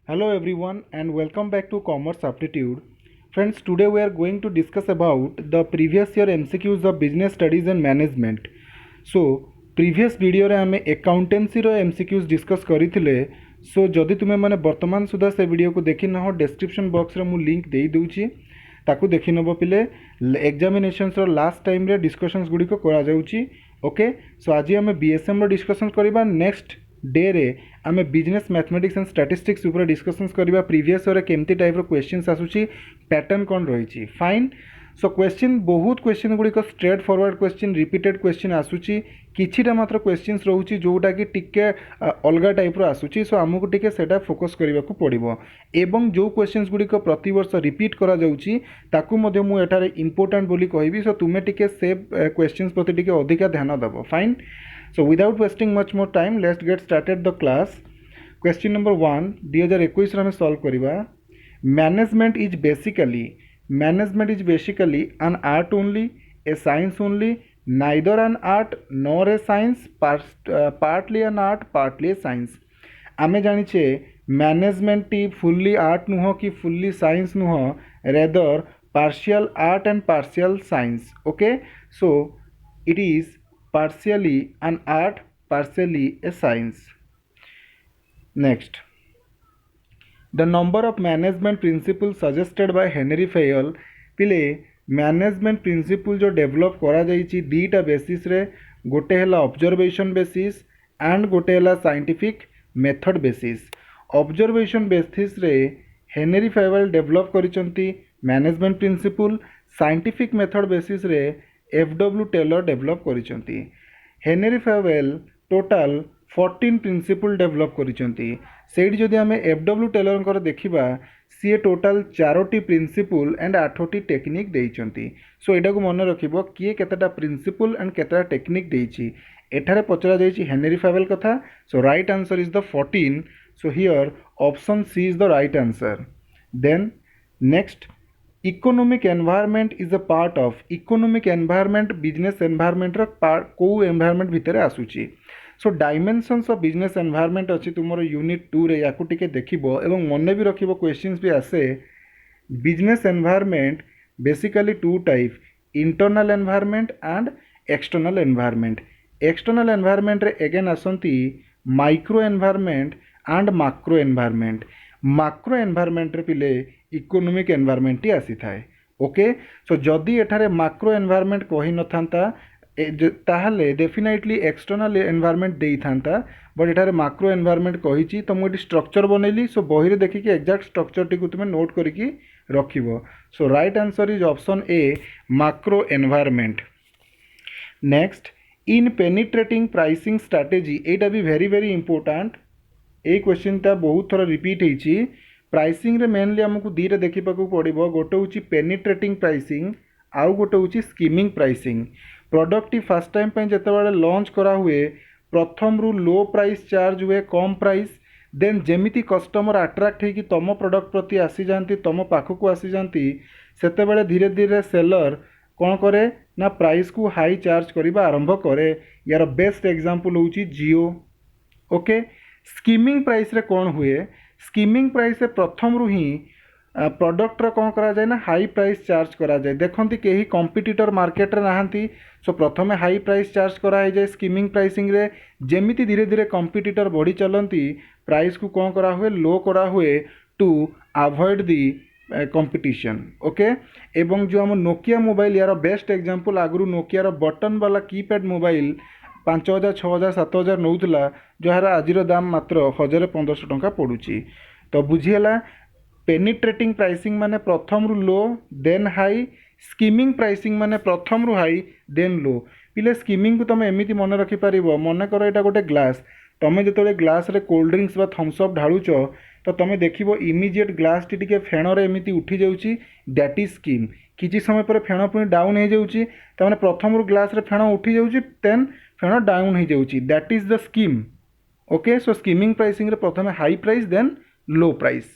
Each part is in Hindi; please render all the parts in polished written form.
Hello everyone and welcome back to Commerce Aptitude. Friends, today we are going to discuss about the previous year MCQs of Business Studies and Management. So, previous video रे आमे accountancy रो MCQs discuss करिथिले. So, जदि तुमे माने वर्तमान सुधा से वीडियो को देखि न हो description box रे मु link देई दूची. ताकू देखि नबो पिले examinations रो last time रे discussions गुडी को करा जाउची. ओके सो आज आम बीएसएम रो डिस्कशन करबा नेक्स्ट डे रे आम बिजनेस मैथमेटिक्स एंड स्टैटिस्टिक्स ऊपर डिस्कशंस करबा प्रीवियस ईयर केमती टाइप रो क्वेश्चंस आसुची पैटर्न कोन रहिची फाइन सो क्वेश्चन बहुत क्वेश्चन गुडी को straight forward question repeated question आसुची किछिटा मात्र क्वेश्चंस रहउची जोटा कि टिके अलगा टाइप रो आसुची सो हमकु टिके सेटा फोकस करबा को पड़िबो एवं जो क्वेश्चंस गुडी को प्रति वर्ष रिपीट करा जाउची ताकू मध्ये मु एटारे इंपोर्टेंट बोली कहबी सो तुमे टिके से क्वेश्चंस प्रति टिके अधिका ध्यान दबो fine so without wasting much more time let's get started the class question number 1 2021 रे हम सॉल्व करबा management is basically an art only a science only neither an art nor a science partly an art partly a science आमे जानिछे मैनेजमेंट टी फुल्ली आर्ट नुह कि फुल्ली साइंस नुह rather partial art and partial science okay so it is partially an art partially a science. Next, the number of management principles suggested by Henry Fayol पिले मैनेजमेंट प्रिंसिपल जो डेवलप करा जाइछि दीटा बेसिस रे गोटे हला ऑब्जर्वेशन बेसिस एंड गोटे हला scientific method basis observation basis रे हेनरी फेवल डेवलप करिसंती management principle scientific method basis रे एफडब्ल्यू टेलर डेवलप करिसंती Henri Fayol total 14 principle develop करिसंती सेठी जदि आमे एफडब्ल्यू टेलर कर देखिबा सी टोटाल 4टी प्रिंसिपल एंड 8टी टेक्निक देइचंती सो एटा को मन रखिबो किए केतेटा प्रिंसिपल एंड केतेटा टेक्निक देइची एठारे पचरा जाइची हेनरी फेवल कथा so right answer is the 14 so here option C is the right answer then next economic environment is a part of economic environment business environment रो पार्ट को एनवायरनमेंट भितर आसुची so dimensions of business environment अच्छी तुम यूनिट 2 रे याकू टिके देखिबो एवं मन भी रखिबो क्वेश्चंस भी आसे business environment basically two type internal environment and external environment रे अगेन आसंती micro environment and macro environment रे पिले इकोनॉमिक एनवायरनमेंट टी आसी थाए ओके सो जदि एठारे मैक्रो एनवायरनमेंट कहि न थांता ताहले डेफिनेटली एक्सटर्नल एनवायरनमेंट देई थांता बट एठारे मैक्रो एनवायरनमेंट कहिची तो मु एटी स्ट्रक्चर बनैली सो बही रे देखि कि एग्जैक्ट स्ट्रक्चर टी को तुमे नोट करिकि रखिबो so right answer is option A macro environment next in penetrating pricing strategy एटा भी वेरी वेरी इंपोर्टेंट ए क्वेश्चन ता बहुत थोड़ा रिपीट होईची प्राइसिंग रे मेनली हमको दीटा देखा पड़ो गोटे हूँ पेनिट्रेटिंग प्राइसिंग आउ गोटे हूँ स्कीमिंग प्राइसिंग प्रोडक्ट टी फास्ट टाइम जिते लॉन्च करा हुए प्रथम रु लो प्राइस चार्ज हुए कम प्राइस देन जेमिति कस्टमर अट्राक्ट हो तुम प्रोडक्ट प्रति आसी जाती तुम पाखक आसी जाती से धीरे धीरे सेलर कौन करे ना प्राइस को हाई चार्ज करने आरंभ करे यार बेस्ट एग्जांपल हूँ जियो ओके स्कीमिंग प्राइस रे कौन हुए स्कीमिंग प्राइस रे प्रथम रु ही प्रोडक्ट रो कौन करा जाए ना हाई प्राइस चार्ज करा जाए देखंती केही कंपिटिटर मार्केट रे नाहंती सो प्रथमे हाई प्राइस चार्ज करा जाए स्कीमिंग प्राइसिंग रे जेमिति धीरे धीरे कंपिटिटर बढ़ी चलती प्राइस को कौन करा हुए लो करा हुए to avoid the competition okay एवं जो हम नोकिया मोबाइल यार बेस्ट एग्जांपल आगु नोकिया बटन वाला कीपैड मोबाइल 5000 6000 7000 नौला जार आज दाम मात्र 1500 टंका पड़ुची तो बुझीगला पेनिट्रेटिंग प्राइसिंग माने प्रथम रु लो देन हाई स्कीमिंग प्राइसिंग माने प्रथम रु हाई देन लो पिले स्कीमिंग को तुम एमती मन रखिपर मन कर यहाँ गोटे ग्लास तुम जो ग्लास रे कोल्ड ड्रिंक्स बा थम्स अप ढालुच तो तुम देखो इमिजिएट ग्लास टी टिके फेण एमती उठी जाऊँगी दैट इज स्कीम किसी समय पर फेण पुणी डाउन हो जाऊँगी तमें प्रथम रु ग्लास रे फेण उठी जाऊँगी देन फेण डाउन हो जाऊँगी that is the scheme okay so skimming pricing रे प्रथम high price then low price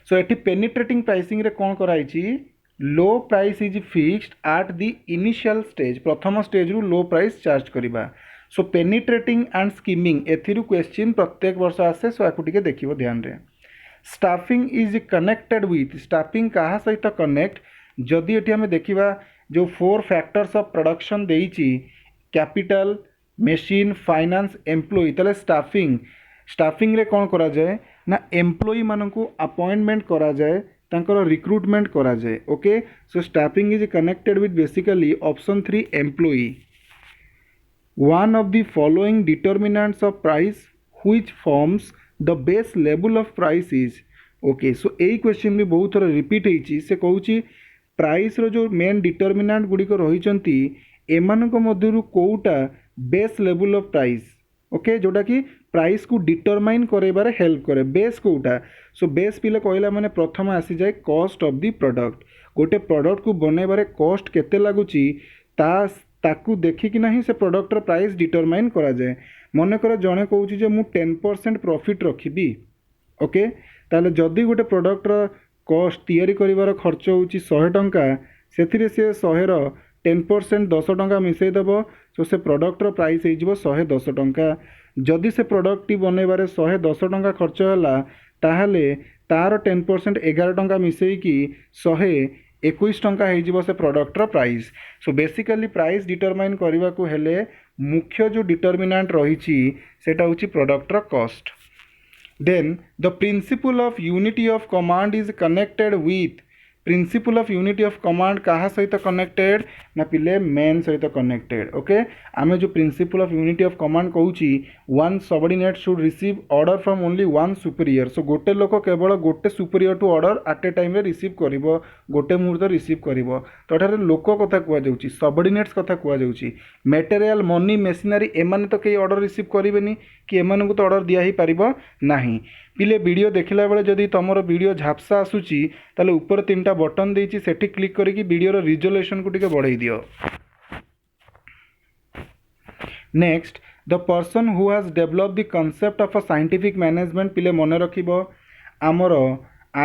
so एटी पेनिट्रेटिंग प्राइसिंग रे कौन कराई low price is fixed at the initial stage प्रथम स्टेज रु लो प्राइस चार्ज करवा सो पेनिट्रेटिंग एंड स्कीमिंग एथिरु क्वेश्चन प्रत्येक वर्ष आसे सो याकु टिके देखिबो ध्यान रे staffing is connected with staffing कहा सहित कनेक्ट जदि एठी हमें देखिबा जो 4 फैक्टर्स ऑफ प्रोडक्शन देइची कैपिटल मेशिन फाइनेंस एम्प्लॉय तले स्टाफिंग रे कौन करा जाए ना एम्प्लॉय मानकु अपॉइंटमेंट करा जाए तांकर रिक्रुटमेंट करा जाए okay so staffing is connected with basically option 3 employ one of the following determinants of price which forms the base level of price is okay so यही क्वेश्चन भी बहुत थोड़ा रिपीट होइछि से कहूछि प्राइस रो जो मेन डिटरमिनांट गुड़िक रहिचंती एमानक मध्यरु कोउटा base level of price okay जोटा कि प्राइस को डिटरमाइन करेबारे हेल्प करे बेस कोउटा सो बेस पिले कहला माने प्रथम आसी जाए कॉस्ट ऑफ द प्रोडक्ट गोटे प्रोडक्ट को बनेबारे कॉस्ट केते लागुची ता ताकू देखिकी ना से प्रोडक्टर प्राइस डिटरमाइन करा जाए मनकर जड़े कौच जे मु 10% प्रॉफिट रखी ओके ताले जदि गोटे प्रोडक्टर कॉस्ट तैयारी करिवार खर्च होची 100 टंका से 100 10% 10 टंका मिसेदेव सो से प्रोडक्टर प्राइस हो 110 टंका जदि से प्रोडक्ट टी बनइबारे 110 टंका खर्च है ताहले तार 10% 11 टंका मिसेकी 121 टंका हो से प्रोडक्टर price so basically price determine करने को हेले मुख्य जो डिटरमिनांट रही सेटा होची प्रोडक्टर cost then the principle of unity of command is connected with principle of unity of command कहा सहित कनेक्टेड ना पिले मेन सहित कनेक्टेड ओके आमे जो principle of unity of command कहूची one subordinate should receive order from only one superior so गोटे लोक केवल गोटे सुपीरियर टू ऑर्डर एट ए टाइम रे रिसीव करिवो गोटे मुहूर्त रिसीव करिवो तो एठारे लोक कथा कुआ जाउची सबऑर्डिनेट्स कथा कुआ जाउची मटेरियल मनी मेशिनरी एमाने तो केही ऑर्डर रिसीव करिवेनी कि एमाने को तो ऑर्डर दिया ही परिबो नाही पिले वीडियो देखला बेले जदि तुमर वीडियो झापसा आसुची ताले ऊपर 3टा बटन देइची सेठी क्लिक करिकी वीडियो रो रिजोल्यूशन को टिके बढ़ाई दियो next the person who has develop the concept of a scientific management पिले मन रखिबो आमर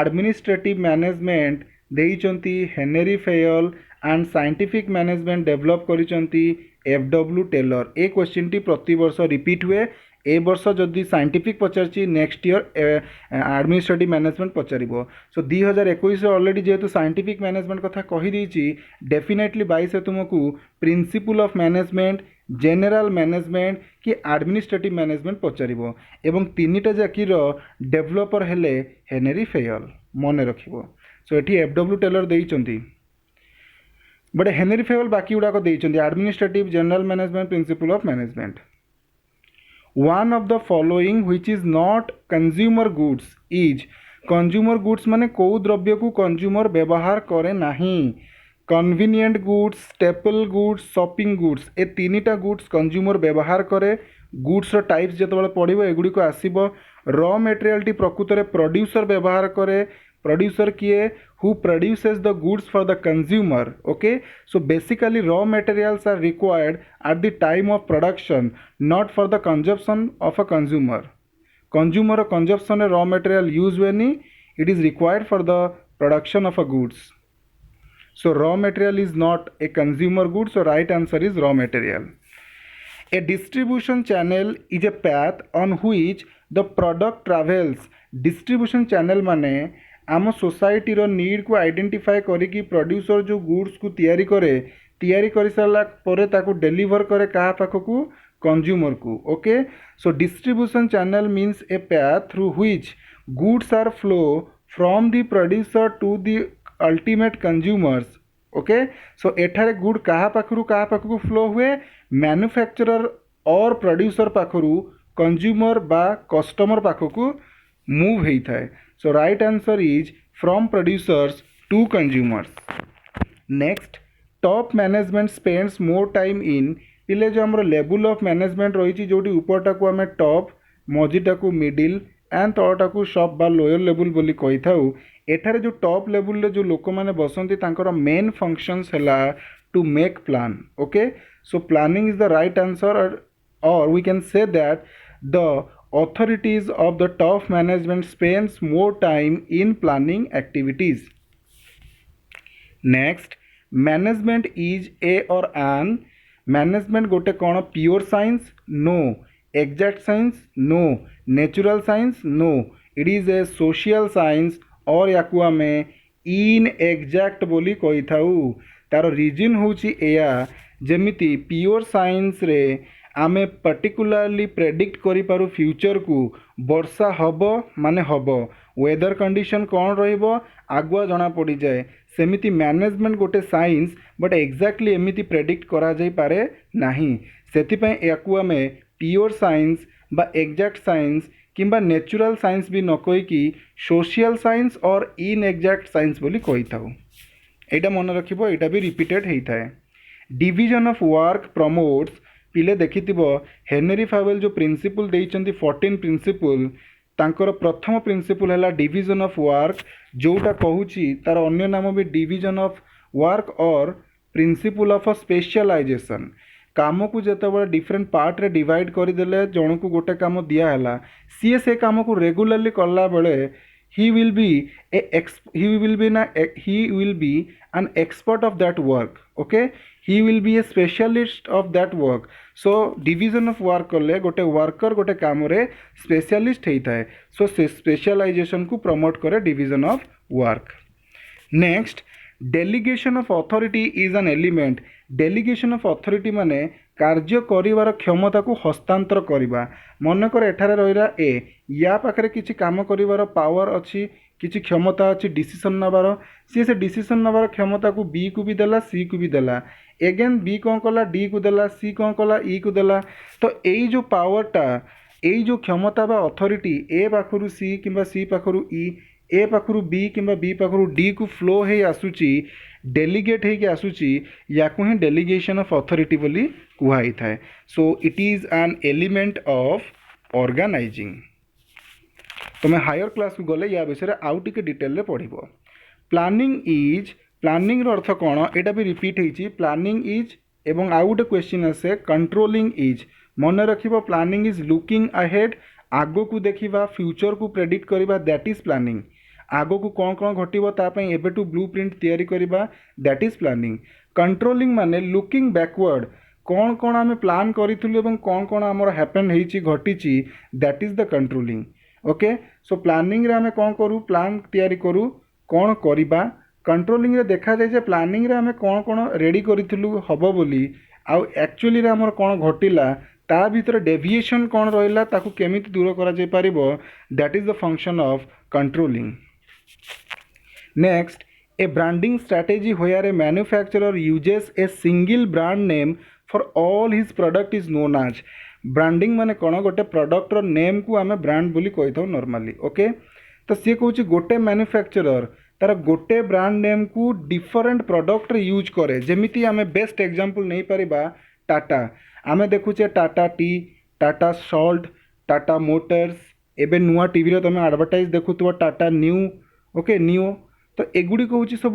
एडमिनिस्ट्रेटिव मैनेजमेंट देइचंती Henry Fayol and scientific management develop करिचंती एफडब्ल्यू टेलर ए क्वेश्चन टी प्रति वर्ष रिपीट हुए ए वर्ष जदि साइंटिफिक पचारची नेक्स्ट ईयर एडमिनिस्ट्रेटिव मैनेजमेंट पचारिबो सो 2021 ऑलरेडी जेहेतु साइंटिफिक मैनेजमेंट कथा कही देइची डेफिनेटली 22 से तुमको principle of management general management कि एडमिनिस्ट्रेटिव मैनेजमेंट पचारिबो एवं तीनिटा जाकीर डेवलपर हेले हेनरी फेयल मन रखिबो सो एठी एफडब्ल्यू टेलर देइचंती बट हेनरी फेयल बाकी गुड़ाक देइचंती administrative general management principle of management one of the following which is not consumer goods is consumer goods माने को द्रव्य को कंज्यूमर व्यवहार करे नहीं convenient goods staple goods shopping goods ए तीनिटा गुड्स कंज्यूमर व्यवहार करे गुड्स रो टाइप्स जेतबेले पड़िबो एगुडी को आसीबो रॉ मटेरियल टी प्रकृत रे प्रोड्यूसर व्यवहार करे प्रोड्यूसर किए who produces the goods for the consumer okay so basically raw materials are required at the time of production not for the consumption of a consumer consumption raw material use when it is required for the production of a goods so raw material is not a consumer good so right answer is raw material a distribution channel is a path on which the product travels distribution channel माने आम सोसाइटी रो नीड को आइडेंटिफाई करिकी प्रोड्यूसर जो गुड्स को तैयारी कर सारा परे ताको डेलीवर करे कहा पाखकू कंज्यूमर को okay so distribution channel means a path through which goods are flow from the producer to the ultimate consumers okay so एठारे गुड कहा पाखकू फ्लो हुए मैन्युफैक्चरर और प्रोड्यूसर पाखरु कंज्यूमर बा कस्टमर पाखकू मूव होता है so right answer is from producers to consumers next top management spends more time in पिले जो आम लेवल ऑफ मैनेजमेंट रही जोटी ऊपरटा को आम टॉप मझीटा को मिडिल एंड तलटा को सब बा लोअर लेवल बोली कही था एठारे जो टॉप लेवल जो लोक मैंने बसंती तांकर मेन फंक्शंस है to make plan okay so planning is the right answer or we can say that the authorities of the top management spends more time in planning activities. Next, management is a or an management गोटे कौन pure science no exact science no natural science no it is a social science और याकू आम इन एग्जैक्ट बोली कही थाउ तार रिजन होची एया जेमिति प्योर साइंस रे आमे पर्टिकुलरली प्रेडिक्ट करि पारू फ्यूचर को वर्षा हब माने हब वेदर कंडीशन कौन रहिबो आगुआ जना पड़ी जाए सेमिति मैनेजमेंट गोटे साइंस बट एक्जाक्टली एमिति प्रेडिक्ट करा जाई पारे नाही सेथिपय याकू आमे प्योर साइंस बा एग्जैक्ट साइंस किंबा नेचुरल साइंस भी न कही कि सोशल साइंस और इन एग्जैक्ट साइंस बोली कही थाउ एटा मन रखिबो एटा भी रिपीटेड हेई थाए डिवीजन ऑफ वर्क प्रमोट्स पिले देखिथिबो हेनरी फावेल जो प्रिंसिपल देइचंती 14 प्रिंसिपल तांकर प्रथम प्रिंसिपल है डिवीजन ऑफ वर्क जोटा कहूची तार अन्य नाम भी डिवीजन ऑफ वर्क और प्रिंसिपल ऑफ स्पेशलाइजेशन काम को जिते डिफरेंट पार्ट रे डिवाइड करदेले जन को गोटे काम दिहला सी से काम को रेगुलरली कला बेले he will be an expert of that work okay he will be a specialist of that work so division of work कले गोटे वर्कर गोटे काम रे स्पेशलिस्ट होता है सो से स्पेशलाइजेशन को प्रमोट करे division of work next delegation of authority is an element delegation of authority माने कार्य करिवार क्षमता को हस्तांतर करवा मनकर एठारे रहिला ए या पाखरे किछि काम करिवार पावर अच्छी किछि क्षमता अच्छी डिसीजन नबार सी से डिसीजन नबार क्षमता को बी को भी देला सी को भी देला एगेन बी कौन कला डी को देला सी कौन कला ई को देला तो यही जो पावरटा यही जो क्षमता बा अथॉरिटी ए पाखरु सी किंबा सी पाखरु ई ए पाखरु बी किंबा बी पाखरु डी को फ्लो हे आसुची डेलीगेट है आसूची या ही डेलीगेशन ऑफ अथॉरिटी बोली कुहाई थाए so it is an element of organizing तुम्हें हायर क्लास को गले या विषय आउ टिके डिटेल रे पढ़िबो प्लानिंग अर्थ कौन एटा भी रिपीट होइछि प्लानिंग इज एवं आउ गोटे क्वेश्चन आसे कंट्रोलिंग इज मन रखिबो प्लानिंग इज लुकिंग अहेड आगो को देखिबा फ्यूचर को प्रेडिक्ट करिबा दैट इज प्लानिंग आगो को कौन कौन घटिबो तापई एबेटू ब्लूप्रिंट तैयारी करिबा दैट इज प्लानिंग कंट्रोलिंग माने लुकिंग बैकवर्ड कौन कौन आमे प्लान करिथुलु एवं कौन कौन हमर हैपन हेछि घटिछि that is the controlling okay so planning रे आमे कौन करू प्लान तैयारी करू कौन करिबा कंट्रोलिंग रे देखा जाय जे प्लानिंग रे आमे कौन कौन रेडी करिथुलु हबो बोली आ एक्चुअली रे हमर कौन घटिला ता भीतर डेविएशन कौन रहिला ताकू केमिति दूर करा जाय परिबो that is the function of controlling Next, a branding strategy where a manufacturer uses a single brand name for all his product is known as branding माने कौन गोटे प्रोडक्ट रो नेम को आमे ब्रांड बोली कही था नॉर्मली ओके तो सी कहूँ गोटे मैन्युफैक्चरर तार गोटे ब्रांड नेम को डिफरेंट प्रोडक्ट रे यूज करे जेमिति आमे बेस्ट एग्जांपल नहीं परिबा टाटा आमे देखुचे Tata tea Tata salt Tata motors एबे नुआ टीवी रे तमे एडवर्टाइज देखुथबो टाटा न्यू ओके न्यू तो एगुड़ी कौच सब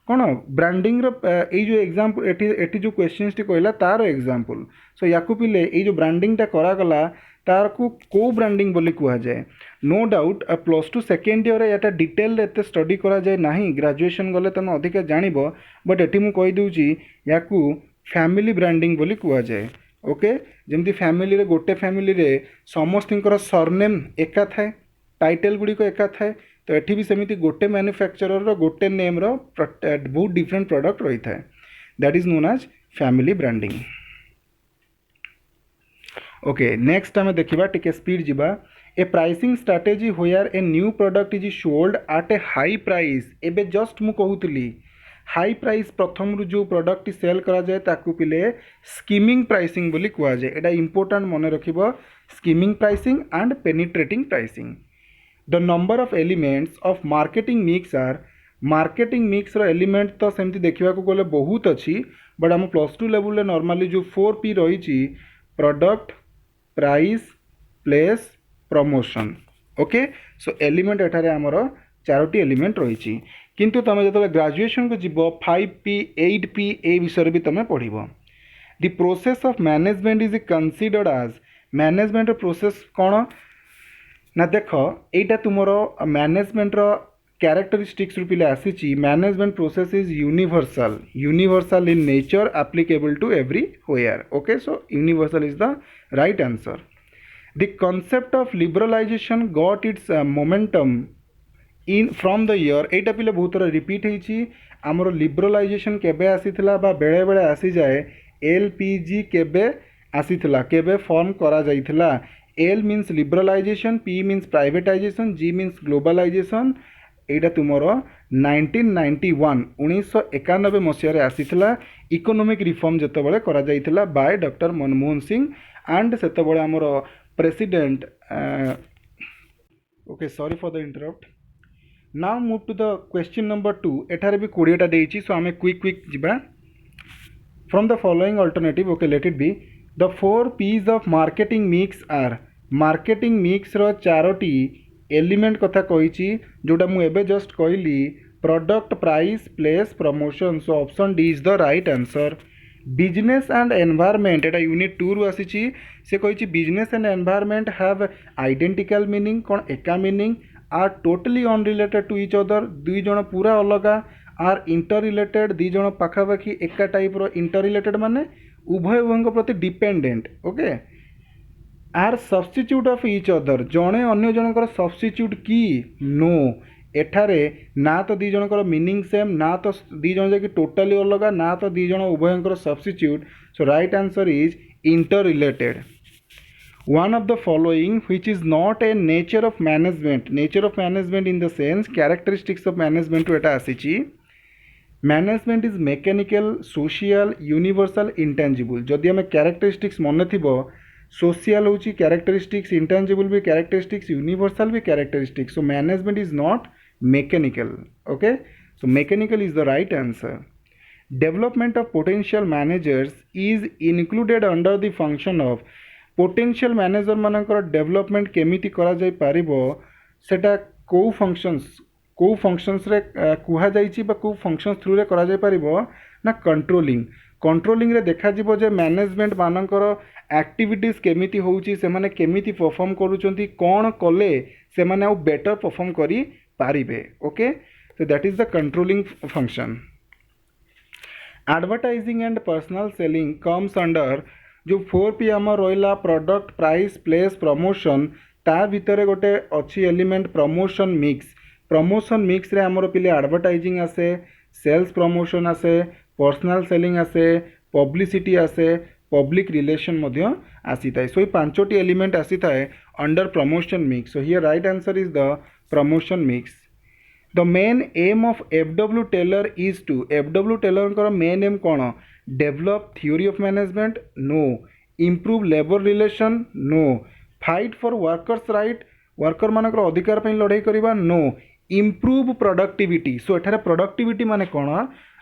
कौन ब्रांडिंग रो जो एग्जांपल एटी जो क्वेश्चन टी कहला तार एग्जांपल सो याकू पिले ये जो ब्रांडिंगटा करागला तार को ब्रांडिंग बोली कह जाए no doubt plus two second year या डिटेल एत स्टडी करा जाए नहीं ग्रेजुएशन गले तुम अधिक जान बट एटी मुझे कहीदे या फैमिली ब्रांडिंग बोली कह जाए ओके जमती फैमिली रे गोटे फैमिली रे समस्तर सरनेम एका थाए टाइटल गुड़िक एका थाए तो एठी भी सेमिति गोटे मैन्युफैक्चरर रो गोटे नेम रो बहुत डिफरेंट प्रोडक्ट रही थाए that is known as family branding okay next आम देखा टिके स्पीड जीवा a pricing strategy where a new product is sold at a high price एबे जस्ट मु कहूतली हाई प्राइस प्रथम रु जो प्रोडक्ट सेल करा जाए ताकू पिले स्कीमिंग प्राइसिंग बोली कह जाए एटा इंपोर्टेंट मन रखिबो skimming pricing and penetrating pricing the number of elements of marketing mix are marketing mix रो एलिमेंट तो सेमती देखा गले बहुत अच्छी बट आम प्लस टू लेवल रे नॉर्मली जो 4P रही product price place promotion okay so element एठारे आमर 4टी एलिमेंट रही किंतु तुम जो ग्रेजुएशन को जीव 5P 8P ए विषय भी तुम पढ़ the process of management is considered as management process कौन ना देख एटा तुमर मैनेजमेंट characteristics ରୁ ପିଲା ଆସିଛି management process is universal in nature, applicable to everywhere. Okay, so universal is the right answer. The concept of liberalization got its momentum in from the year, एटा पिले बहुत थोड़ा रिपीट होइछि हमर लिबरलाइजेशन केबे आसीथिला बा बेले बेले आसी जाए एलपीजी केबे आसीथिला केबे फॉर्म करा जाइथिला. L means liberalisation, P means privatisation, G means globalisation. एटा तुमर 1991 1991 मसीह आसीथिला इकोनॉमिक रिफॉर्म जेतेबेले करा जाइथिला by doctor Manmohan Singh and सेतेबेले हमर president. Okay, sorry for the interrupt. Now move to the question number 2. एठारे भी 20टा देइछि, सो आमे क्विक जिबा. From the following alternative, okay, let it be. The 4 P's of marketing mix are. Marketing mix रो 4टी एलिमेंट कथा कहिछि जोटा मु एबे जस्ट कहली, product, price, place, promotion. So option D is the right answer. Business and environment, एटा यूनिट 2 रु आसीछि. से कहिछि business and environment have identical meaning, कोन एका meaning, are totally unrelated to each other, दुई जण पूरा अलगा, आर इंटर रिलेटेड, दुई जण पाखापाखि एका टाइप रो इंटर रिलेटेड माने उभय उभयଙ୍କ प्रति dependent. Okay, are substitute of each other, जणे अन्य जनकर सब्स्टिट्यूट की नो. एठारे ना तो दी जनकर मीनिंग सेम, ना तो दी जण जे टोटली अलगा, ना तो दी जण उभयଙ୍କର substitute. So right answer is interrelated. One of the following which is not a nature of management in the sense characteristics of management to eta asichi. Management is mechanical, social, universal, intangible. जदि हमें characteristics मन थिबो, social होची characteristics, intangible भी characteristics, universal भी characteristics. So management is not mechanical. Okay, so mechanical is the right answer. Development of potential managers is included under the function of. Potential manager मानकर डेवलपमेंट केमिति करा जाय पारिबो, सेटा को फंक्शंस रे कुहा जाइछि बा को फंक्शंस थ्रू रे करा जाय पारिबो ना कंट्रोलिंग रे देखा जिवो जे मैनेजमेंट मानकर एक्टिविटीज केमिति होउछि, से माने केमिति परफॉर्म करूचंती, कोन कले से माने आ बेटर परफॉर्म करी पारिबे. Okay, so that is the controlling function. Advertising and personal selling comes under. जो 4P आम रहा प्रोडक्ट, प्राइस, प्लेस, प्रमोशन, ता भितर गोटे अच्छी एलिमेंट प्रमोशन मिक्स रे आमर पिले एडवर्टाइजिंग आसे, सेल्स प्रमोशन आसे, पर्सनल सेलिंग आसे, पब्लिसिटी आसे, पब्लिक रिलेशन मध्य आसी थाए. सो 5टी एलिमेंट आसी थाए under promotion mix. So here right answer is the promotion mix. The main aim of FW Taylor is to. FW Taylor main aim कौन? Develop theory of management, no. Improve labour relation, no. Fight for workers right, worker मानकर अधिकार पर लड़ाई करवा, नो. Improve productivity. सो एठारे प्रोडक्टिविटी माने कौन?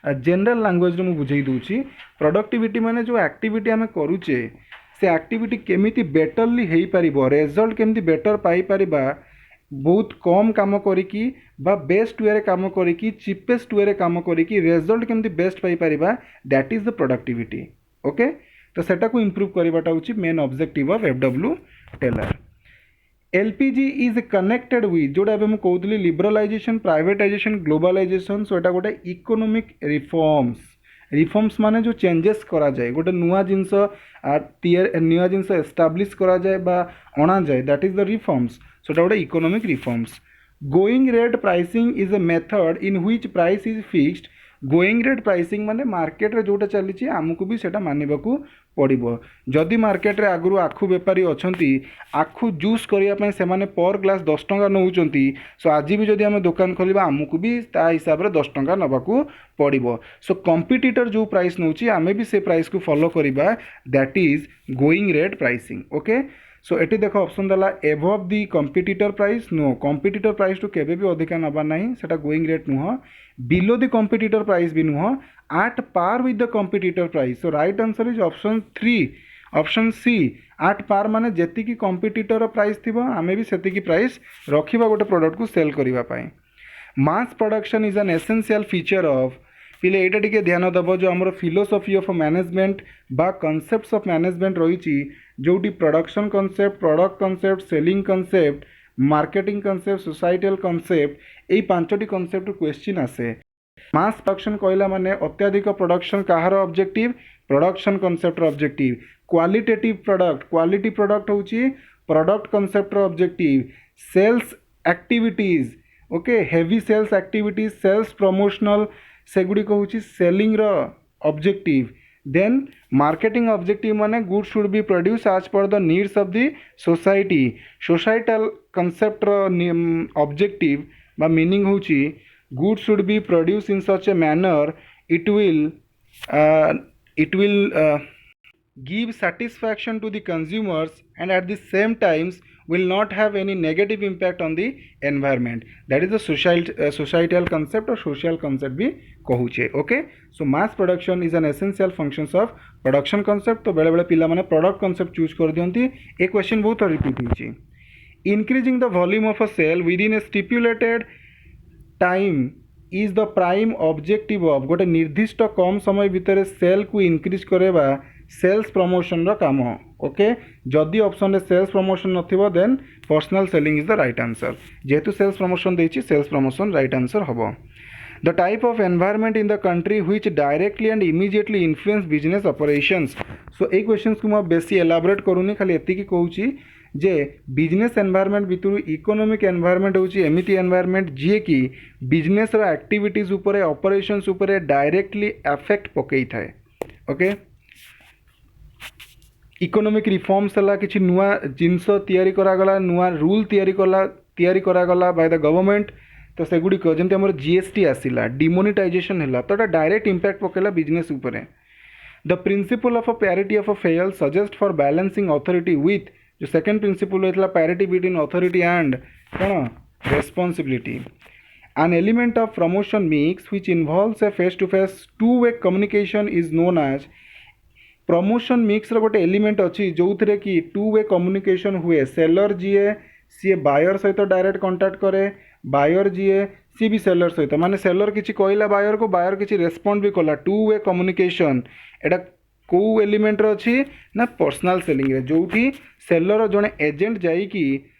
जनरल लैंग्वेज में बुझे दूची. प्रोडक्टिविटी माने जो एक्टिविटी आम करुचे से एक्टिविटी केमिति बेटरली हो पारिबो, रिजल्ट केमिति बेटर पाई परिबा, बहुत कम काम करिकी बा बेस्ट वे रे काम करिकी, चीपेस्ट वे रे काम करिकी रिजल्ट केमती बेस्ट पाई परिबा, that is the productivity. Okay, तो सेटा को इंप्रूव करवाटा होची main objective of FW Taylor. LPG is connected with, जोटा एबे मु कहउतली लिबरलाइजेशन, प्राइवेटाइजेशन, ग्लोबलाइजेशन. सो एटा गोटे इकोनॉमिक रिफॉर्म्स माने जो चेंजेस करा जाए, गोटे नुआ जिनस नुआ जिनस एस्टाब्लिश करा जाए बा अणा जाए, that is the reforms. So that is economic reforms. Going rate pricing is a method in which price is fixed. Going rate pricing माने मार्केट रे जोटा चली आमको भी सेटा मानवाकू पड़ो. जदि मार्केट रे आगु आखु बेपारी अच्छी आखु जूस करने से माने पर ग्लास 10 टंका नौकरी. सो आज भी जदि आम दुकान खोलिबा आमको भी ता हिसाब रे 10 टंका नबाकू पड़ो. सो कंपटीटर जो प्राइस नौ आमे भी से प्राइस को फॉलो करिबा, that is going rate pricing. Okay, so एटी देख ऑप्शन देला above the competitor price, no. Competitor price टू केबे भी अधिका नबा नहीं, सेटा गोइंग रेट नुह. बिलो दी कंपटीटर प्राइस भी नुह. At par with the competitor price. So right answer is option 3, option C. At par माने जेति की कंपटीटर प्राइस थिबो आमे भी सेति की प्राइस रखिबा गोटे प्रोडक्ट को सेल करिबा पाए. Mass production is an essential feature of. पिले एटा टिके ध्यान दबो जो हमर फिलोसफी ऑफ मैनेजमेंट बा कॉन्सेप्ट्स ऑफ मैनेजमेंट रही जोटी production concept, product concept, selling concept marketing concept, societal concept, यही पांचटी कनसेप्ट क्वेश्चन आसे। मास प्रोडक्शन कहला माने अत्याधिक प्रोडक्शन कहार objective, production concept objective. Qualitative product, quality product होची product concept objective. Sales activities, okay, heavy sales activities, sales promotional, सेगुड़िक होची सेलिंग रो ऑब्जेक्टिव। देन मार्केटिंग ऑब्जेक्टिव माने good should be produce as per the needs of the society. Societal concept रो ऑब्जेक्टिव बा मीनिंग होची good should be produced in such a manner it will give satisfaction to the consumers and at the same times will not have any negative impact on the environment. That is the societal concept or social concept भी कहूचे। okay, so mass production is an essential functions of production concept। तो बेले बेले पिला माने product concept choose कर दियंती। एक question बहुत रिपीट होची। increasing the volume of a cell within a stipulated time is the prime objective of गोटे निर्दिष्ट कम समय भितर सेल को इनक्रीज करवा सेल्स प्रमोशन रो काम। ओके, जदि ऑप्शन रे सेल्स प्रमोशन नथिबो then personal selling is the right answer. जेहेतु सेल्स प्रमोशन देछि सेल्स प्रमोशन राइट आंसर हबो। The type of environment in the country which directly and immediately influence business operations. So ए क्वेश्चंस को मैं बेसी एलाबोरेट करूनी, खाली एतिकी कहूची जे बिजनेस एनवायरनमेंट भितर इकोनॉमिक एनवायरनमेंट होची एमिति एनवायरनमेंट जे कि बिजनेस रो एक्टिविटीज उपरे ऑपरेशंस उपरे डायरेक्टली अफेक्ट पकई थाए। ओके, इकोनॉमिक रिफॉर्म्स हला, किछि नुआ जिंस तयारी करा गला, नुआ रूल तयारी करा गला बाय द गवर्नमेंट। तो सेगुड़ी जमती हमर जीएसटी आसिला, डिमोनेटाइजेशन हला, तो डायरेक्ट इंपैक्ट पकेला बिजनेस उपरे। The principle of a parity of a Fayol suggest for balancing authority with, जो सेकेंड प्रिंसिपल होता है पैरिटी बिटवीन अथॉरिटी एंड कौन responsibility. An element of promotion mix which involves a face to face two way communication is known as. Promotion mix रो गोटे एलिमेंट अच्छी जो थे कि टू वे कम्युनिकेशन हुए। सेलर जीए सी बायर सहित डायरेक्ट कांटेक्ट करे, बायर जीए सी भी सेलर सहित, माने सेलर किसी कहला बायर को, बायर किसी रेस्पॉन्ड भी कला, टू वे कम्युनिकेशन। एटा कौ एलिमेंट अच्छी ना पर्सनाल सेलिंग रे, जोठी सेलर जड़े एजेंट जाइकी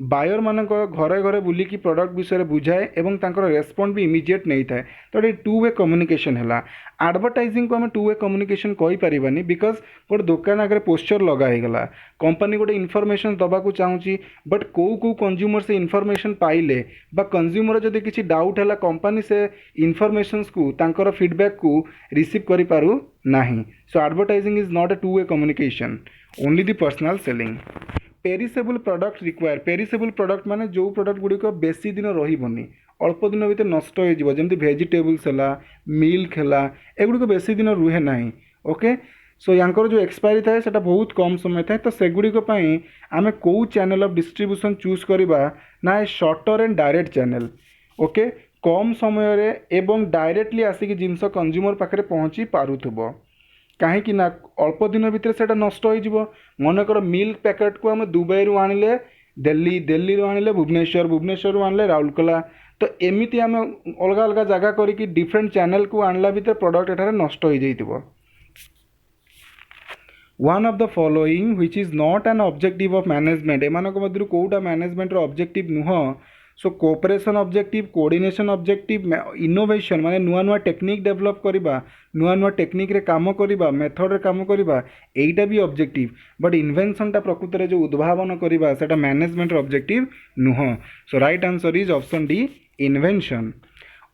बायर मान घरे घरे बुलिकी प्रोडक्ट विषय बुझाए एवं तांकर रेस्पॉन्ड भी इमिजिएट नहीं थाए। तो ये टू वे कम्युनिकेशन है। एडवर्टाइजिंग को आम टू वे कम्युनिकेशन कहि परिबानी, बिकज गोटे दुकान आगे पोस्टर लगा गला, कंपनी गोटे इनफॉरमेशन दबाकू चाहूँगी, बट कौ कंज्यूमर से इनफॉरमेशन पाइले बा कंज्यूमर जदि किसी डाउट है कंपनी से इनफॉरमेशंस को तांकर फीडबैक को रिसीव करि पारु नाही। So advertising is not a two way communication, only the personal selling. Perishable product require, perishable product माने जो प्रोडक्ट गुड़िक बेसी दिन रही अल्प दिन भितर नष्ट हो जमी भेजिटेबल्स है, मिल्क है, एगुड़िक बेसी दिन रुहे ना। ओके, सो यांकर जो एक्सपायरी थाए सेटा बहुत कम समय थाए। तो सेगुड़िक आम कौ चैनल ऑफ डिस्ट्रीब्यूशन चूज करवा ना shorter and direct channel. Okay, कम समय रे एवं डायरेक्टली आसिक जिनस कंज्यूमर पाखे पहुँची पारुथबो, कहीं ना अल्प दिन भितर से नष्ट हो। मनकर मिल्क पैकेट को आम दुबई रू आणिले दिल्ली, दिल्ली रू आणिले भुवनेश्वर, भुवनेश्वर आणिले राउरकेला। तो एमती आम अलग अलग जगह करी डिफरेंट चैनल को आणला भितर प्रोडक्ट एठारे नष्ट हो जाइतिबो। One of the following which is not an objective of management, एमानक मध्यरु कोउटा मैनेजमेंट रो ऑब्जेक्टिव नुह। So cooperation objective, coordination objective, innovation माने नुआ नुआ टेक्निक डेवलप करिबा, नुआ नुआ टेक्निक रे काम करिबा, मेथड रे काम करिबा, एइटा भी ऑब्जेक्टिव। बट इन्वेंशन टा प्रकृत रे जो उद्भावन करिबा सेटा मैनेजमेंट रो ऑब्जेक्टिव नुह। So right answer is option D, invention.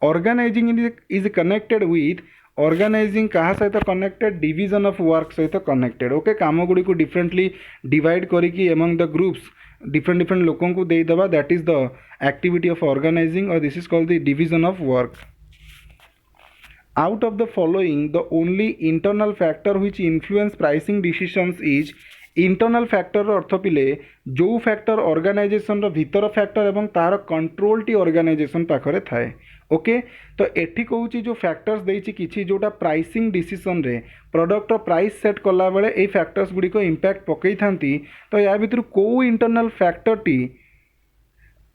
Organising is connected with, organising कहा सहित कनेक्टेड, डिवीजन ऑफ वर्क सहित कनेक्टेड। ओके, काम गुड़ी को डिफरेंटली डिवाइड करिकी among the groups different different लोगों को दे दबा, that is the activity of organising और this is called the division of work. Out of the following the only internal factor which influence pricing decisions is. Internal factor अर्थ पिले जो फैक्टर ऑर्गेनाइजेशन भीतर फैक्टर एवं तार कंट्रोल टी ऑर्गेनाइजेशन पाखरे थाए। ओके, तो एठी कहूची जो फैक्टर्स देइची किछि जोटा प्राइसिंग डिसीजन रे प्रोडक्ट प्राइस सेट कला बेले ए फैक्टर्स गुडी को इंपैक्ट पकई थांती। तो या भितर को इंटरनल फैक्टर टी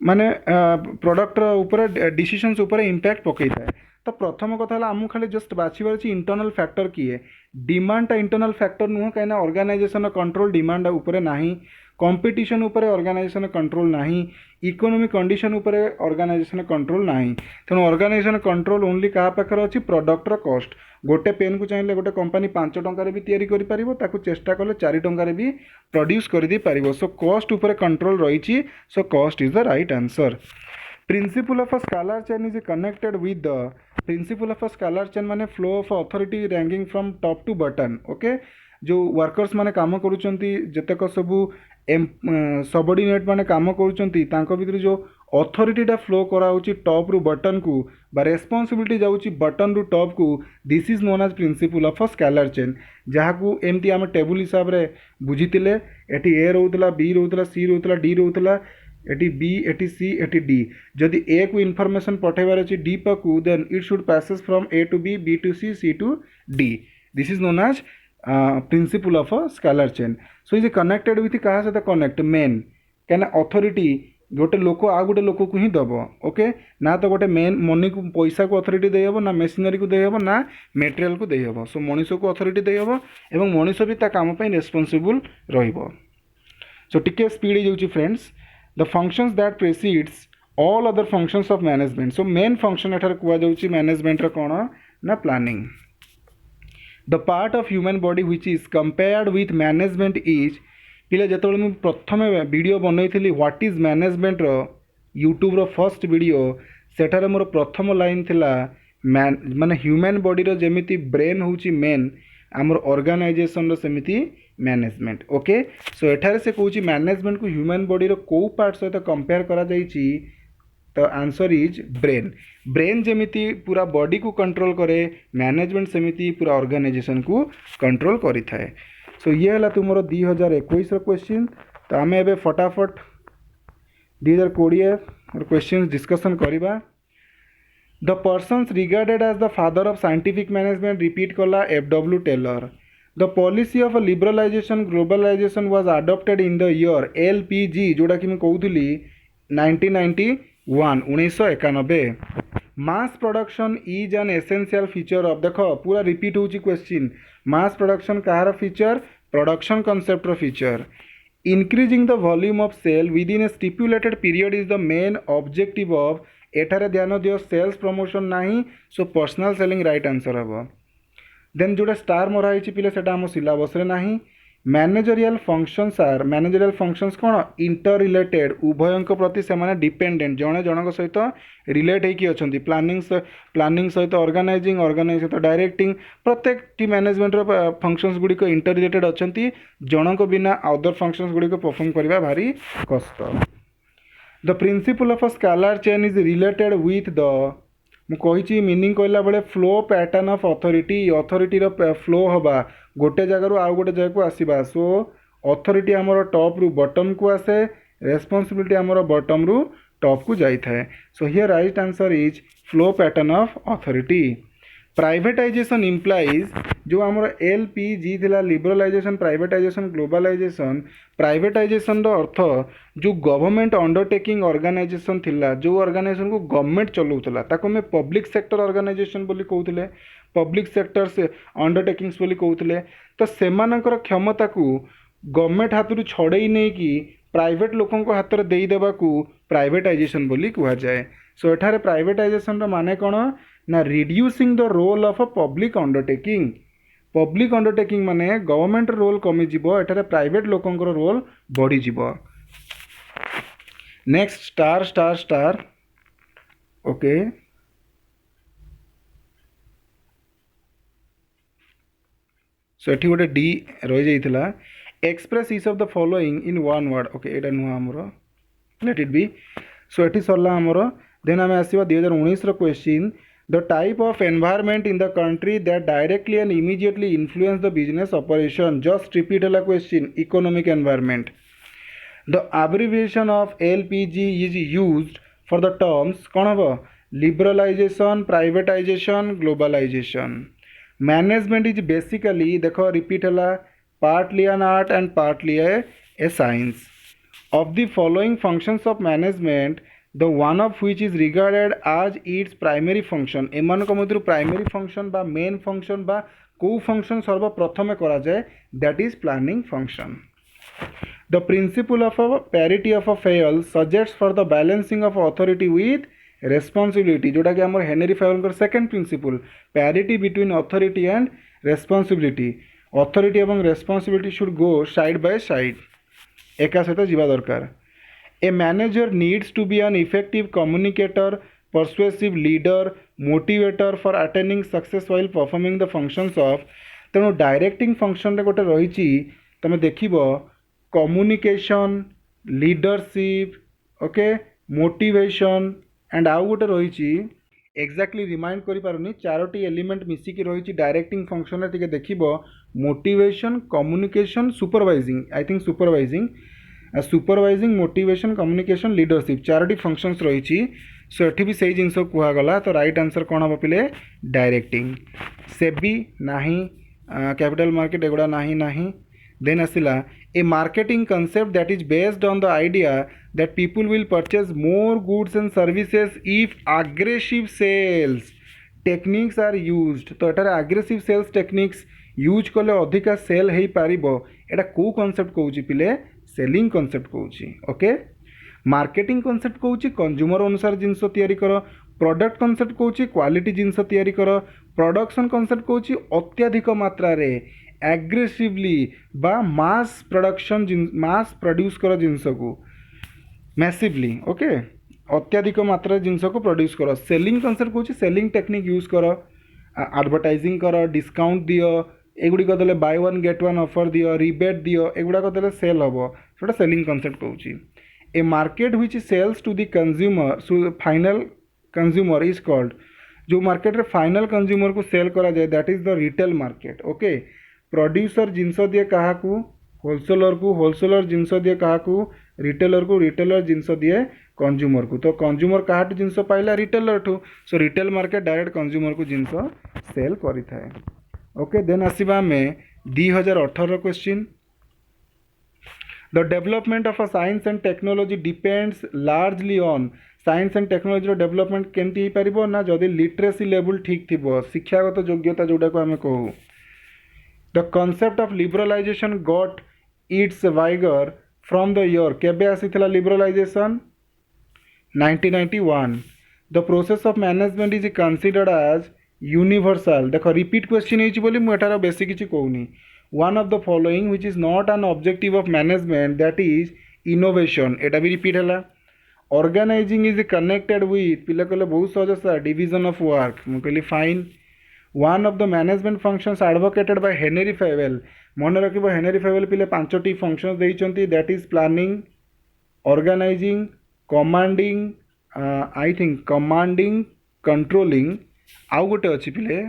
माने प्रोडक्ट ऊपर डिसीजंस ऊपर इंपैक्ट पकई थाए। तो प्रथम कथा आमको खाली जस्ट बाछिबार अछि इंटरनल फैक्टर किए। डिमांड टा इंटरनल फैक्टर नुह, कहीं ऑर्गेनाइजेशन कंट्रोल डिमांड ऊपर नाही, कंपटीशन ऊपर ऑर्गेनाइजेशन कंट्रोल नाही, इकोनॉमिक कंडीशन उपरे ऑर्गेनाइजेशन कंट्रोल नाही तेणु ऑर्गेनाइजेशन कंट्रोल ओनली कहा पाखर अच्छी प्रोडक्टर कॉस्ट गोटे पेन को चाहिए गोटे कंपनी 5 टंकार भी तैयारी करि परिबो ताकू चेष्टा कले 4 टंकार भी प्रोड्यूस कर दी पारिबो सो कॉस्ट उपरे कंट्रोल रही so cost is the right answer principle of a scalar chain is connected with the principle of a scalar chain माने flow of authority ranking from top to bottom okay जो वर्कर्स माने काम करूचंती जतक सबू सबऑर्डिनेट माने काम करूचंती तांको भितर जो अथॉरिटीटा फ्लो कराउची टॉप रु बटन को बा रेस्पॉन्सिबिलिटी जाउची बटन रु टॉप को this is known as principle of a scalar chain जहाँ को एमती आम टेबुल हिसाब रे बुझीतिले एटी ए रहउतला बी रहउतला सी रहउतला डी रहउतला एटी बी एटी सी एटी डी जदि ए को इनफॉरमेशन पठेबार अछि डी पाकू then it should passes from A to B to C to D this is known as principle of a scalar chain so is connected with क्या सहित कनेक्ट मेन क्या अथॉरिटी गोटे लोक आ गोटे लोक को ही दब ओके ना तो गोटे मेन मनी को पैसा को अथॉरिटी देहब ना मेसिनरी को देहब ना मटेरियल को देहब सो मनीष को अथॉरिटी देहब एवं मनीष भी ता काम पे रेस्पॉन्सिबल रहिबो सो टिके स्पीड हो friends the functions that precedes all other functions of management so main function एठार कुआ जाउची मैनेजमेंट रो कोन ना planning the part of human body which is compared with management is पिले जेतबेले मु प्रथम वीडियो बनैथिली व्हाट इज मैनेजमेंट रो यूट्यूब रो फर्स्ट वीडियो सेठारे मोर प्रथम लाइन थिला माने ह्यूमन बॉडी रो जेमिति ब्रेन होउची मेन आमर ऑर्गेनाइजेशन रो सेमिति मैनेजमेंट ओके सो एठारे से कहूची मैनेजमेंट को ह्यूमन बॉडी रो को पार्ट सहित कंपेयर करा जाईची तो आंसर इज ब्रेन ब्रेन जेमिति पूरा बॉडी को कंट्रोल करे मैनेजमेंट सेमिति पूरा ऑर्गेनाइजेशन को कंट्रोल करि थाए सो ये हला तुमरो 2021 रो क्वेश्चन तो आमे एबे फटाफट 2020 रो क्वेश्चन डिस्कशन करिबा the persons regarded as the father of scientific management repeat कला F W. Taylor the policy of liberalisation globalisation was adopted in the year LPG जोड़ा कि मैं कहूली 1991 mass production is an essential feature of देख पूरा रिपीट होची क्वेश्चन मास प्रोडक्शन कहार फीचर प्रोडक्शन कॉन्सेप्ट रो feature increasing the volume of sale within a stipulated period is the main objective of एठारे ध्यान दियो सेल्स प्रमोशन नहीं so personal selling right answer हम देन जोटा स्टार मरा होती पिले सेटा आम सिलेबस रे नहीं managerial functions are managerial functions कौन इंटर रिलेटेड उभयंक प्रति से डिपेंडेंट जड़े जनक सहित रिलेट होगी अच्छा प्लानिंग सहित ऑर्गेनाइजिंग सहित डायरेक्टिंग प्रत्येक टी मैनेजमेंट फंक्शंस गुड़िक इंटर रिलेटेड अच्छा जनक बिना अदर फंक्शंस गुड़िक परफॉर्म करवा भारी कष्ट the principle of a scalar chain is related with the मुझे मीनिंग कहला बेले flow pattern of authority flow हवा गोटे जगह आउ गोटे जगह को आसवा सो अथॉरिटी आमर टॉप रु बॉटम को आसे रेस्पॉन्सिबिलिटी आमर बॉटम रु टॉप को जाई थाए सो here right answer is flow pattern of authority privatisation implies जो आमर एलपीजी थिला लिबरलाइजेशन प्राइवेटाइजेशन ग्लोबलाइजेशन प्राइवेटाइजेशन रो अर्थ जो गवर्नमेंट अंडरटेकिंग ऑर्गेनाइजेशन थिला जो ऑर्गेनाइजेशन को गवर्नमेंट चलाउतला ताको में पब्लिक सेक्टर ऑर्गेनाइजेशन बोली कहउतले पब्लिक सेक्टर से अंडरटेकिंग्स बोली कहउतले तो सेमानकर क्षमता को गवर्नमेंट हाथ छड़े नहीं कि प्राइवेट लोकों को हाथ में देदेवा को प्राइवेटाइजेशन बोली कहा जाए सो एठारे प्राइवेटाइजेशन रो माने कौन ना reducing the role of a public undertaking माने गवर्नमेंट रोल कमी जीवो एठारे प्राइवेट लोकों रोल बढ़ी जीवो next star star star okay so एठी गोटे डी रही जाइथिला express each of the following in one word okay एटा नुआ हमरो लेट इट बी सो एठी सरला हमरो देन आमे आसीबा 2019 रो question the type of environment in the country that directly and immediately influence the business operation just repeat हला question economic environment the abbreviation of LPG is used for the terms कौन हम liberalisation privatisation globalisation management is basically देखो रिपीट हला partly an art and partly a science of the following functions of management the one of which is regarded as its primary function एमान मध्य प्राइमरी फंक्शन बा मेन फंक्शन बा को फंक्शन सर्वप्रथम करा जाए that is planning function the principle of a parity of a Fayol suggest for the balancing of authority with responsibility जोटा कि आम Henri Fayol second principle parity between authority and responsibility authority एवं responsibility should go side by side एका सहित जीवा दरकार a manager needs to be an effective communicator persuasive leader motivator for attaining success while performing the functions of तेणु डायरेक्टिंग फंक्शन गोटे रही तुम देख communication leadership okay motivation and आउ गोटे रही एक्जाक्टली रिमाइंड करि पारुनी चारोटी एलिमेंट मिसिकी रही डायरेक्टिंग फंक्शन रे टिके देखिबो motivation communication supervising I think supervising motivation communication leadership चारोटी फंक्शंस रही सो एठी भी सही जिनस कहगला तो राइट आंसर कौन हम पिले डायरेक्टिंग सेबी नाही कैपिटल मार्केट एगुड़ा नाही देन आसला a marketing concept that is based on the idea that people will purchase more goods and services if aggressive sales techniques are used तो एटारे अग्रेसिव सेल्स टेक्निक्स यूज कले अधिका सेल हो पारिबो एटा को कांसेप्ट कहूची पिले सेलिंग कांसेप्ट कहूची ओके मार्केटिंग कांसेप्ट कहूची कंज्यूमर अनुसार जिनस तैयारी कर प्रोडक्ट कांसेप्ट कहूची क्वालिटी जिनस तैयारी कर प्रोडक्शन कांसेप्ट कहूची अत्यधिक मात्रा रे एग्रेसिवली बा मास प्रोडक्शन मास प्रोड्यूस कर जिनस को मैसिवली ओके अत्यधिक मात्रा जिनस को प्रोड्यूस कर सेलिंग कांसेप्ट कहूची सेलिंग टेक्निक यूज कर एडवर्टाइजिंग कर डिस्काउंट दियो एगुड़िक देले buy one get one offer दियो रिबेट दियो एगुड़ाक देले सेल हम सेटा सेलिंग कांसेप्ट कहूची a market which sells to the consumer final consumer is called जो मार्केट रे फाइनल कंज्यूमर को सेल करा जाए that is the retail market okay producer जिनस दिए क्या होलसेलर जिनस दिए क्या रिटेलर जिनस दिए कंज्यूमर को तो कंज्यूमर क्या जिनस पाइला रिटेलर ठू सो रिटेल मार्केट डायरेक्ट कंज्यूमर को जिनस सेल करि थाए ओके देन आसीबा में 2018 question the development of a science and technology depends largely on science and technology development केमती हो पार ना जदि लिटरेसी लेवल ठीक थी शिक्षागत योग्यता जोटा को आम कहू the concept of liberalisation got its vigour from the year केबे आसीथिला liberalisation 1991 the process of management is considered as universal देख रिपीट क्वेश्चन होटार बेसी किसी कहूनी one of the following which is not an objective of management that is innovation एटा भी रिपीट है ऑर्गेनाइजिंग इज कनेक्टेड विथ पिला कहले बहुत सहज सर डिविजन ऑफ वर्क मुझे कहली find one of the management functions advocated by Henri Fayol मन रखिबो हेनरी फेवेल पिले 5टी फंक्शंस देइचंती that is planning organising commanding I think commanding controlling आउ गोटे अच्छी पिले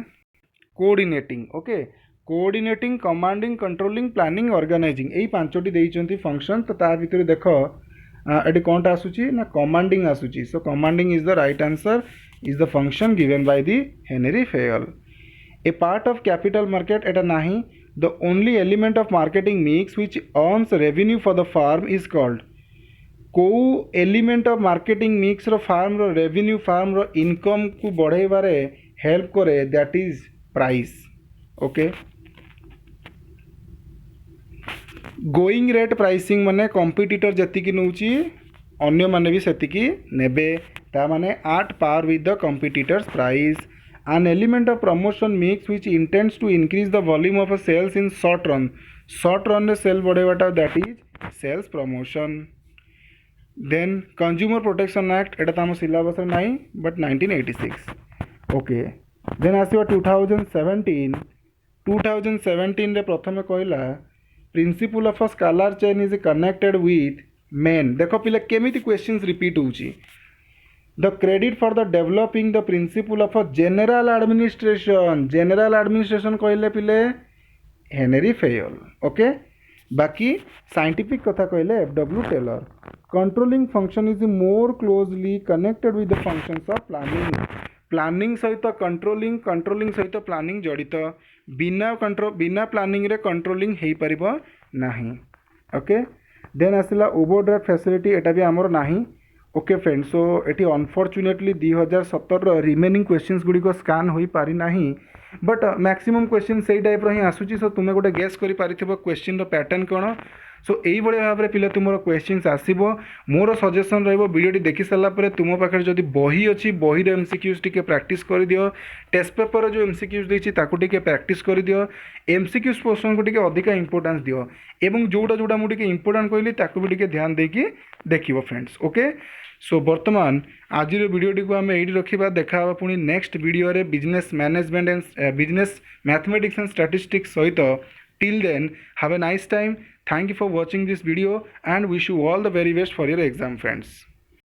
coordinating okay coordinating commanding controlling planning organising यही 5टी देइचंती फंक्शन तो ता भितर देखो ये कौनटा आसूची ना कमांडिंग आसूची so commanding is the right answer is the function given by the Henri Fayol a part of capital market एटा नाही the only element of marketing mix which earns revenue for the firm is called को एलिमेंट ऑफ मार्केटिंग मिक्स रो फार्म रो रेवेन्यू फार्म रो इनकम को बढ़ाइबारे हेल्प करे that is price okay going rate pricing माने कंपिटिटर जतिकी नउची अन्य माने भी सेतिकी नेबे ता माने at par with the competitors price an element of promotion mix which intends to increase the volume of a sales in short run रे cell बढ़ेवाटा that is sales promotion then consumer protection act एटा ताम सिलेबस रे नाही but 1986 ओके देन आसीबा 2017 रे प्रथमे कहला principle of a scalar chain is connected with मेन देखो पिले केमिति क्वेश्चंस रिपीट होउची the credit for the developing the principle of a general administration कहले पिले हेनरी फेयल ओके बाकी साइंटिफिक कथा कहले F W Taylor controlling function is more closely connected with the functions of planning सहित कंट्रोलिंग सहित प्लानिंग जड़ित बिना प्लानिंग रे कंट्रोलिंग हो पारिबो नाही ओके देन आसला ओवरड्राफ्ट फैसिलिटी एटा भी आमर नाही ओके फ्रेंड्स सो ये अनफॉर्चुनेटली 2017 रिमेनिंग क्वेश्चंस गुड़िक स्कान हो पारि नाही बट मैक्सिमम क्वेश्चन से टाइप ही आसूची सो तुम्हें गोटे गेस कर पारिथिबो क्वेश्चन रो पैटर्न कौन सो यही भाव में पिला तुम क्वेश्चंस आसो मोर सजेसन रीडियो देखी सारापर तुम पाखे जब बही अच्छी बही एमसीक्यूज टी प्राक्ट कर दियो टेस्ट पेपर जो एमसीक्यूज देती प्राक्ट कर दियो एमसीक्यूज पोर्सन को टी अधिका इंपोर्टान्स दियो एवं जोटा जोटा मुझे इंपोर्टाट कहली ताकू भी टी ध्यान देकी देखिए फ्रेंड्स ओके। सो बर्तमान आज वीडियोटी को आम ये रखा देखा पुणी नेक्स्ट वीडियो रे business management and business mathematics and statistics सहित till then have a nice time. Thank you for watching this video and wish you all the very best for your exam friends.